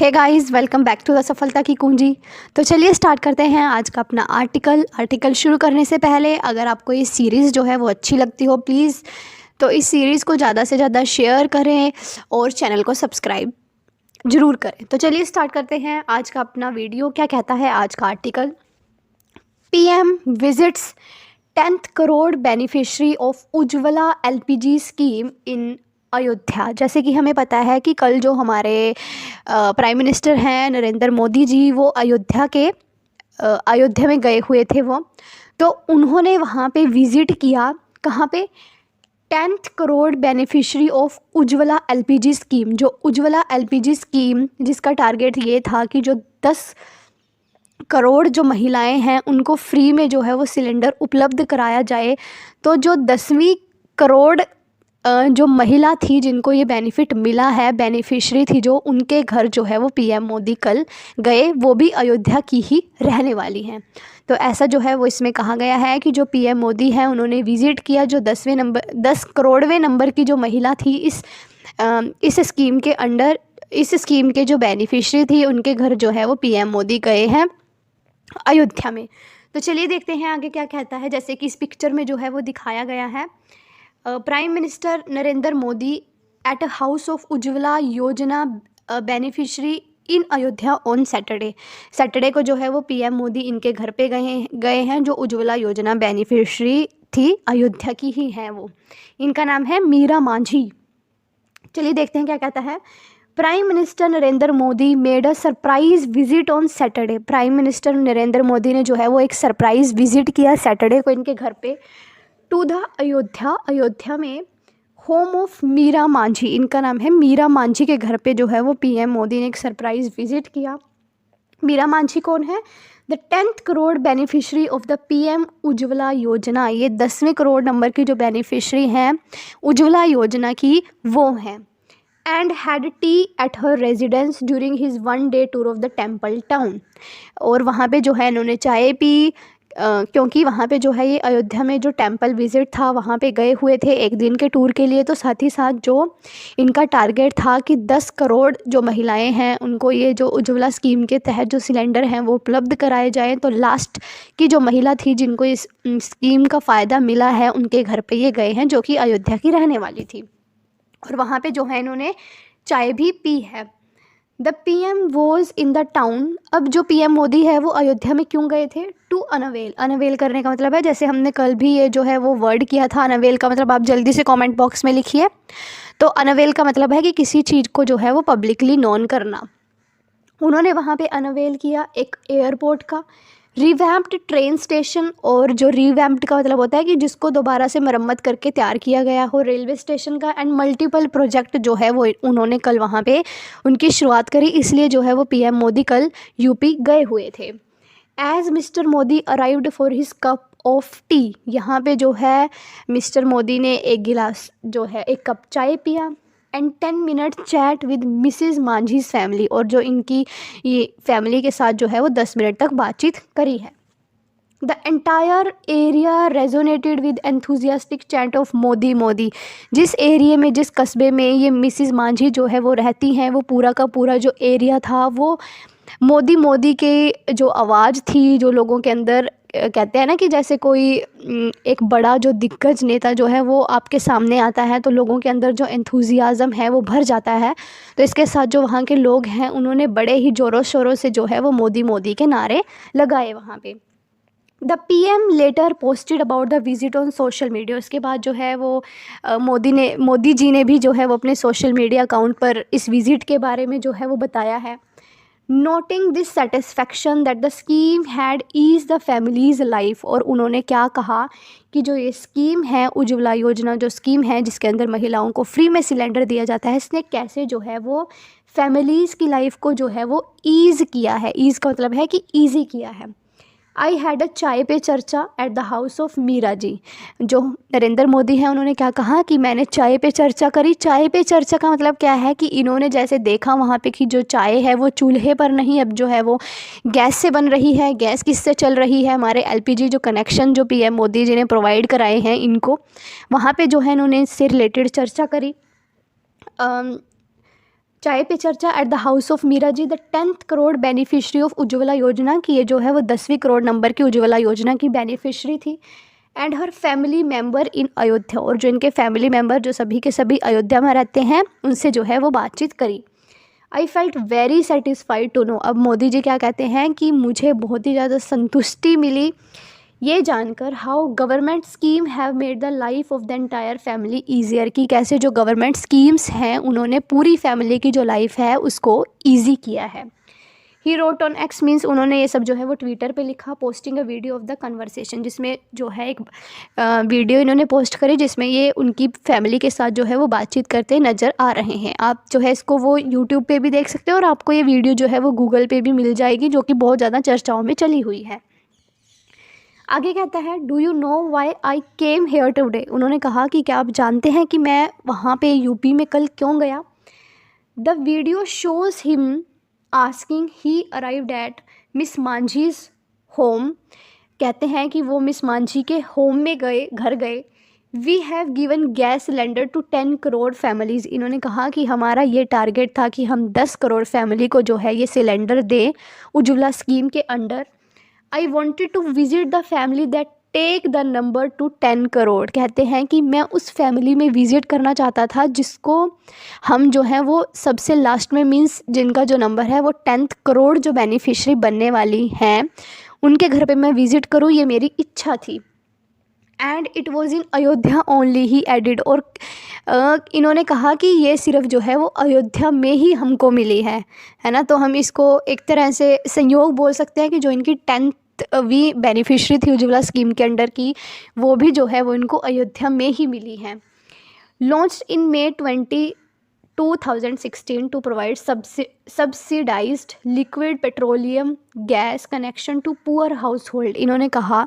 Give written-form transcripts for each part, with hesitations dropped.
Hey guys, welcome back to the सफलता की कुंजी। तो चलिए स्टार्ट करते हैं आज का अपना आर्टिकल शुरू करने से पहले अगर आपको ये सीरीज़ जो है वो अच्छी लगती हो प्लीज़ तो इस सीरीज़ को ज़्यादा से ज़्यादा शेयर करें और चैनल को सब्सक्राइब ज़रूर करें। तो चलिए स्टार्ट करते हैं आज का अपना वीडियो। क्या कहता है आज का article? PM visits 10th crore beneficiary of Ujjwala LPG scheme in Ayodhya. जैसे कि हमें पता है कि कल जो हमारे प्राइम मिनिस्टर हैं नरेंद्र मोदी जी, वो अयोध्या में गए हुए थे तो उन्होंने वहाँ पे विज़िट किया। कहाँ पे? 10th crore beneficiary of Ujjwala LPG scheme. जो उज्ज्वला एलपीजी स्कीम जिसका टारगेट ये था कि जो 10 करोड़ जो महिलाएं हैं उनको फ्री में जो है वो सिलेंडर उपलब्ध कराया जाए। तो जो 10वीं करोड़ जो महिला थी जिनको ये बेनिफिट मिला है, बेनिफिशरी थी जो, उनके घर जो है वो पीएम मोदी कल गए, वो भी अयोध्या की ही रहने वाली हैं। तो ऐसा जो है वो इसमें कहा गया है कि जो पीएम मोदी हैं उन्होंने विज़िट किया जो 10 करोड़वें नंबर की जो महिला थी इस स्कीम के अंडर, इस स्कीम के जो बेनिफिशरी थी उनके घर जो है वो पीएम मोदी गए हैं अयोध्या में। तो चलिए देखते हैं आगे क्या कहता है। जैसे कि इस पिक्चर में जो है वो दिखाया गया है prime minister Narendra Modi at a house of Ujjwala Yojana beneficiary in Ayodhya on Saturday को जो है वो पीएम मोदी इनके घर पे गए हैं जो उज्ज्वला योजना बेनिफिशरी थी, अयोध्या की ही हैं वो। इनका नाम है मीरा मांझी। चलिए देखते हैं क्या कहता है। Prime minister Narendra Modi made a surprise visit on Saturday. Prime minister Narendra Modi ने जो है वो एक सरप्राइज विजिट किया सैटरडे को इनके घर पे। टू द अयोध्या में होम ऑफ मीरा मांझी, इनका नाम है मीरा मांझी के घर पे जो है वो पीएम मोदी ने एक सरप्राइज विजिट किया। मीरा मांझी कौन है? The 10th crore beneficiary of the PM Ujjwala योजना। ये 10वें करोड़ नंबर की जो बेनिफिशरी हैं उज्ज्वला योजना की वो हैं। And had T at her residence during his 1 day tour of the temple town. और वहाँ पे जो है इन्होंने चाय पी क्योंकि वहाँ पे जो है ये अयोध्या में जो टेम्पल विज़िट था वहाँ पे गए हुए थे एक दिन के टूर के लिए। तो साथ ही साथ जो इनका टारगेट था कि 10 करोड़ जो महिलाएं हैं उनको ये जो उज्ज्वला स्कीम के तहत जो सिलेंडर हैं वो उपलब्ध कराए जाएं। तो लास्ट की जो महिला थी जिनको इस स्कीम का फ़ायदा मिला है उनके घर पे ये गए हैं जो कि अयोध्या की रहने वाली थी और वहाँ पे जो है इन्होंने चाय भी पी है। The PM was in the town. अब जो पीएम मोदी है वो अयोध्या में क्यों गए थे? To unwell. अनवेल करने का मतलब है, जैसे हमने कल भी ये जो है वो वर्ड किया था अनवेल का मतलब, आप जल्दी से कमेंट बॉक्स में लिखिए। तो अनवेल का मतलब है कि किसी चीज़ को जो है वो पब्लिकली नोन करना। उन्होंने वहाँ पे अनवेल किया एक एयरपोर्ट का, रिवैम्प्ड ट्रेन स्टेशन, और जो रिवैम्प्ड का मतलब होता है कि जिसको दोबारा से मरम्मत करके तैयार किया गया हो, रेलवे स्टेशन का। एंड मल्टीपल प्रोजेक्ट जो है वो उन्होंने कल वहाँ पे उनकी शुरुआत करी, इसलिए जो है वो पीएम मोदी कल यूपी गए हुए थे। As Mr Modi arrived for his cup of tea. यहाँ पे जो है मिस्टर मोदी ने एक गिलास जो है एक कप चाय पिया। And 10 minute chat with Mrs Manjhi's family, और जो इनकी ये फैमिली के साथ जो है वो 10 मिनट तक बातचीत करी है। The entire area resonated with enthusiastic chant of Modi Modi. जिस एरिया में, जिस कस्बे में ये मिसिज मांझी जो है वो रहती हैं, वो पूरा का पूरा जो एरिया था वो मोदी मोदी के जो आवाज़ थी, जो लोगों के अंदर कहते हैं ना कि जैसे कोई एक बड़ा जो दिग्गज नेता जो है वो आपके सामने आता है तो लोगों के अंदर जो एंथुजियाज़म है वो भर जाता है। तो इसके साथ जो वहाँ के लोग हैं उन्होंने बड़े ही ज़ोरों शोरों से जो है वो मोदी मोदी के नारे लगाए वहाँ पे। The PM later posted about the visit on social media. उसके बाद जो है वो मोदी जी ने भी जो है वो अपने सोशल मीडिया अकाउंट पर इस विज़िट के बारे में जो है वो बताया है। Noting this satisfaction that the scheme had ease the family's life. और उन्होंने क्या कहा कि जो ये स्कीम है उज्ज्वला योजना, जो स्कीम है जिसके अंदर महिलाओं को फ्री में सिलेंडर दिया जाता है, इसने कैसे जो है वो फैमिलीज़ की लाइफ को जो है वो ईज़ किया है। ईज़ का मतलब है कि ईज़ी किया है। I had a Chai Pe Charcha at the house of Meera ji. जो नरेंद्र मोदी हैं उन्होंने क्या कहा कि मैंने चाय पे चर्चा करी। चाय पे चर्चा का मतलब क्या है कि इन्होंने जैसे देखा वहाँ पे कि जो चाय है वो चूल्हे पर नहीं, अब जो है वो गैस से बन रही है। गैस किससे चल रही है? हमारे एलपीजी जो कनेक्शन जो पीएम मोदी जी ने प्रोवाइड कराए हैं इनको, वहाँ पे जो है इन्होंने इससे रिलेटेड चर्चा करी। Chai Pe Charcha at the house of Meera ji, the 10th crore beneficiary of Ujjwala Yojana की, ये जो है वो 10वीं करोड़ नंबर की उज्ज्वला योजना की बेनिफिशरी थी। एंड हर फैमिली मेम्बर इन अयोध्या, और जो इनके फैमिली मेम्बर जो सभी के सभी अयोध्या में रहते हैं उनसे जो है वो बातचीत करी। I felt very satisfied to know, अब मोदी जी क्या कहते हैं कि मुझे बहुत ही ज़्यादा संतुष्टि मिली ये जानकर, how government scheme have made the life of the entire family easier, कि कैसे जो गवर्नमेंट स्कीम्स हैं उन्होंने पूरी फैमिली की जो लाइफ है उसको ईजी किया है। He wrote on x means उन्होंने ये सब जो है वो ट्विटर पे लिखा, posting a video of the conversation, जिसमें जो है एक वीडियो इन्होंने पोस्ट करी जिसमें ये उनकी फैमिली के साथ जो है वो बातचीत करते नज़र आ रहे हैं। आप जो है इसको वो यूट्यूब पे भी देख सकते हो और आपको ये वीडियो जो है वो गूगल पे भी मिल जाएगी, जो कि बहुत ज़्यादा चर्चाओं में चली हुई है। आगे कहता है, do you know why I came here today, उन्होंने कहा कि क्या आप जानते हैं कि मैं वहाँ पे यूपी में कल क्यों गया। The video shows him asking he arrived at Miss Manjhi's home, कहते हैं कि वो मिस मांझी के होम में गए, घर गए। We have given gas cylinder to 10 crore families, इन्होंने कहा कि हमारा ये टारगेट था कि हम 10 करोड़ फैमिली को जो है ये सिलेंडर दें उज्ज्वला स्कीम के under. I wanted to visit the family that take the number to 10 crore, कहते हैं कि मैं उस फैमिली में विज़िट करना चाहता था जिसको हम जो है वो सबसे लास्ट में, मीन्स जिनका जो नंबर है वो 10th करोड़ जो बेनिफिशरी बनने वाली हैं उनके घर पे मैं विज़िट करूँ, ये मेरी इच्छा थी। And it was in Ayodhya only, he added, और इन्होंने कहा कि ये सिर्फ जो है वो अयोध्या में ही हमको मिली है ना। तो हम इसको एक तरह से संयोग बोल सकते हैं कि जो इनकी 10th वी बेनिफिशरी थी उज्ज्वला स्कीम के अंडर की, वो भी जो है वो इनको अयोध्या में ही मिली है। Launched in May 2016 to provide subsidised liquid petroleum gas connection to poor household, इन्होंने कहा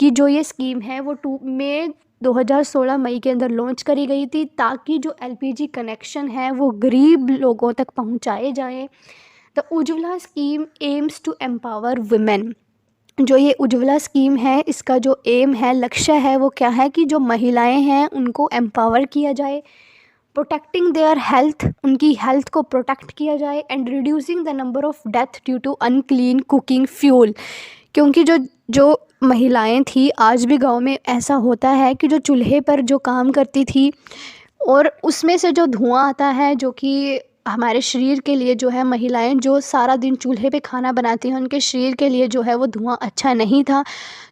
कि जो ये स्कीम है वो मई 2016 के अंदर लॉन्च करी गई थी ताकि जो LPG कनेक्शन है वो गरीब लोगों तक पहुंचाए जाए। The Ujjwala scheme aims to empower women, जो ये उज्ज्वला स्कीम है इसका जो एम है, लक्ष्य है, वो क्या है कि जो महिलाएं हैं उनको एम्पावर किया जाए, प्रोटेक्टिंग देयर हेल्थ, उनकी हेल्थ को प्रोटेक्ट किया जाए, and reducing the number of death due to unclean cooking fuel, क्योंकि जो महिलाएं थी, आज भी गांव में ऐसा होता है कि जो चूल्हे पर जो काम करती थी और उसमें से जो धुआं आता है, जो कि हमारे शरीर के लिए जो है, महिलाएं जो सारा दिन चूल्हे पे खाना बनाती हैं उनके शरीर के लिए जो है वो धुआं अच्छा नहीं था।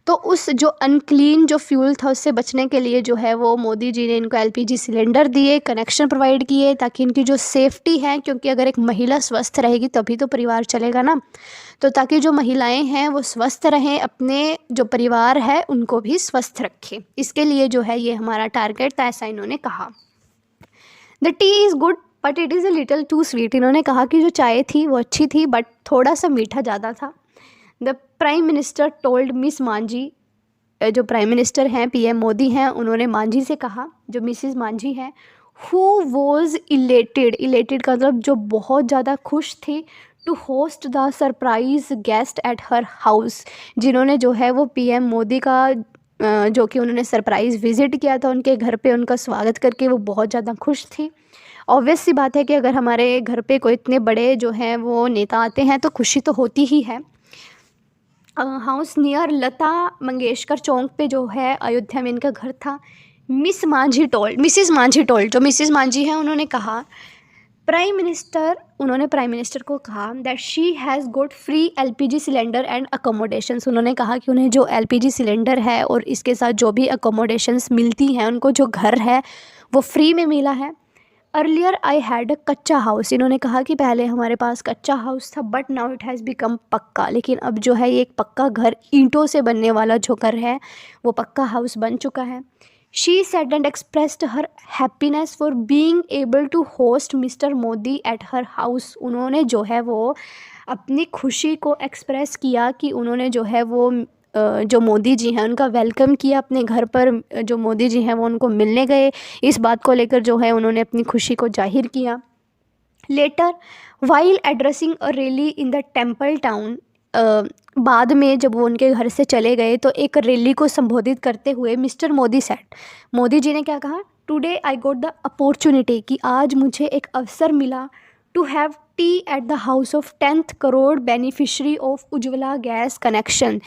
तो उस जो अनक्लीन जो फ्यूल था उससे बचने के लिए जो है वो मोदी जी ने इनको LPG सिलेंडर दिए, कनेक्शन प्रोवाइड किए, ताकि इनकी जो सेफ्टी है, क्योंकि अगर एक महिला स्वस्थ रहेगी तभी तो परिवार चलेगा ना, तो ताकि जो महिलाएं हैं वो स्वस्थ रहें, अपने जो परिवार है उनको भी स्वस्थ रखें, इसके लिए जो है ये हमारा टारगेट था, ऐसा इन्होंने कहा। The tea is good but it is a little too sweet, इन्होंने कहा कि जो चाय थी वो अच्छी थी बट थोड़ा सा मीठा ज़्यादा था। The prime minister told miss Manjhi, जो प्राइम मिनिस्टर हैं PM मोदी हैं, उन्होंने मांझी से कहा, जो मिसिज़ मांझी हैं, हु वॉज इलेटेड का मतलब जो बहुत ज़्यादा खुश थी, to host the surprise guest at her house, जिन्होंने जो है वो PM मोदी का जो कि उन्होंने सरप्राइज़ विज़िट किया था उनके घर पे, उनका स्वागत करके वो बहुत ज़्यादा खुश थी। ऑब्वियस सी बात है कि अगर हमारे घर पे कोई इतने बड़े जो हैं वो नेता आते हैं तो खुशी तो होती ही है। हाउस नियर लता मंगेशकर चौक पे जो है अयोध्या में इनका घर था। मिसिज़ मांझी टोल्ड, जो मिसिज़ मांझी हैं उन्होंने कहा, उन्होंने प्राइम मिनिस्टर को कहा that she has got free LPG cylinder and accommodations, उन्होंने कहा कि उन्हें जो LPG सिलेंडर है और इसके साथ जो भी अकोमोडेशंस मिलती हैं, उनको जो घर है वो फ्री में मिला है। अर्लियर आई हैड अ कच्चा हाउस, इन्होंने कहा कि पहले हमारे पास कच्चा हाउस था but now it has become पक्का, लेकिन अब जो है ये एक पक्का घर, ईंटों से बनने वाला जो घर है वो पक्का हाउस बन चुका है। She said and expressed her happiness for being able to host Mr Modi at her house, उन्होंने जो है वो अपनी खुशी को एक्सप्रेस किया कि उन्होंने जो है वो जो मोदी जी हैं उनका वेलकम किया अपने घर पर, जो मोदी जी हैं वो उनको मिलने गए, इस बात को लेकर जो है उन्होंने अपनी खुशी को जाहिर किया। Later while addressing a rally in the temple town, बाद में जब वो उनके घर से चले गए तो एक रैली को संबोधित करते हुए मिस्टर मोदी सेड, मोदी जी ने क्या कहा, today I got the opportunity, कि आज मुझे एक अवसर मिला to have tea at the house of 10th crore beneficiary of Ujjwala gas connection,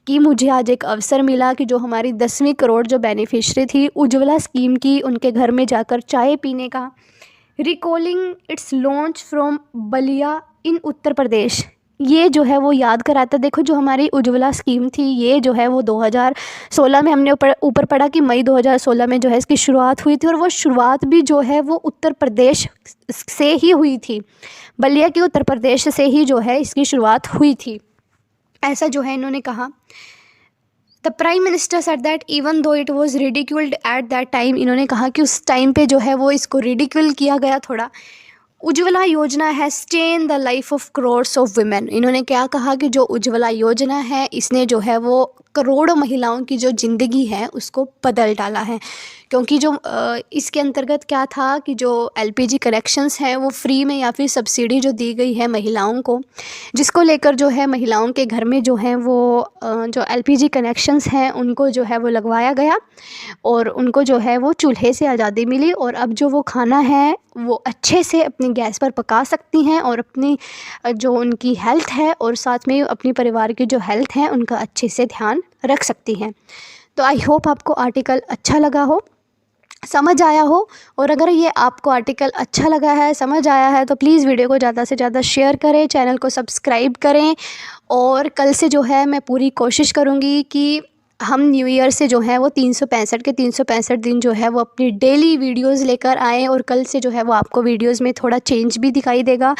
कि मुझे आज एक अवसर मिला कि जो हमारी 10वीं करोड़ जो बेनिफिशरी थी उज्ज्वला स्कीम की, उनके घर में जाकर चाय पीने का। Recalling its launch from Ballia in Uttar Pradesh, ये जो है वो याद कराता। देखो जो हमारी उज्ज्वला स्कीम थी ये जो है वो 2016 में हमने ऊपर पढ़ा कि मई 2016 में जो है इसकी शुरुआत हुई थी, और वो शुरुआत भी जो है वो उत्तर प्रदेश से ही हुई थी, बलिया के उत्तर प्रदेश से ही जो है इसकी शुरुआत हुई थी, ऐसा जो है इन्होंने कहा। The prime minister said that even though it was ridiculed at that time, इन्होंने कहा कि उस टाइम पे जो है वो इसको रिडिक्यूल किया गया थोड़ा। उज्ज्वला योजना has change the life of crores of women, इन्होंने क्या कहा कि जो उज्ज्वला योजना है इसने जो है वो करोड़ों महिलाओं की जो ज़िंदगी है उसको बदल डाला है। क्योंकि जो इसके अंतर्गत क्या था कि जो एलपीजी कनेक्शंस हैं वो फ्री में या फिर सब्सिडी जो दी गई है महिलाओं को, जिसको लेकर जो है महिलाओं के घर में जो है वो जो एलपीजी कनेक्शंस हैं उनको जो है वो लगवाया गया, और उनको जो है वो चूल्हे से आज़ादी मिली, और अब जो वो खाना है वो अच्छे से अपनी गैस पर पका सकती हैं, और अपनी जो उनकी हेल्थ है और साथ में अपने परिवार की जो हेल्थ है उनका अच्छे से ध्यान रख सकती हैं। तो आई होप आपको आर्टिकल अच्छा लगा हो, समझ आया हो, और अगर ये आपको आर्टिकल अच्छा लगा है, समझ आया है, तो प्लीज़ वीडियो को ज़्यादा से ज़्यादा शेयर करें, चैनल को सब्सक्राइब करें। और कल से जो है मैं पूरी कोशिश करूँगी कि हम न्यू ईयर से जो है वो 365 के 365 दिन जो है वो अपनी डेली वीडियोस लेकर आएँ, और कल से जो है वो आपको वीडियोस में थोड़ा चेंज भी दिखाई देगा।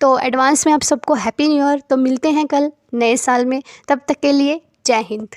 तो एडवांस में आप सबको हैप्पी न्यू ईयर। तो मिलते हैं कल नए साल में, तब तक के लिए जय हिंद।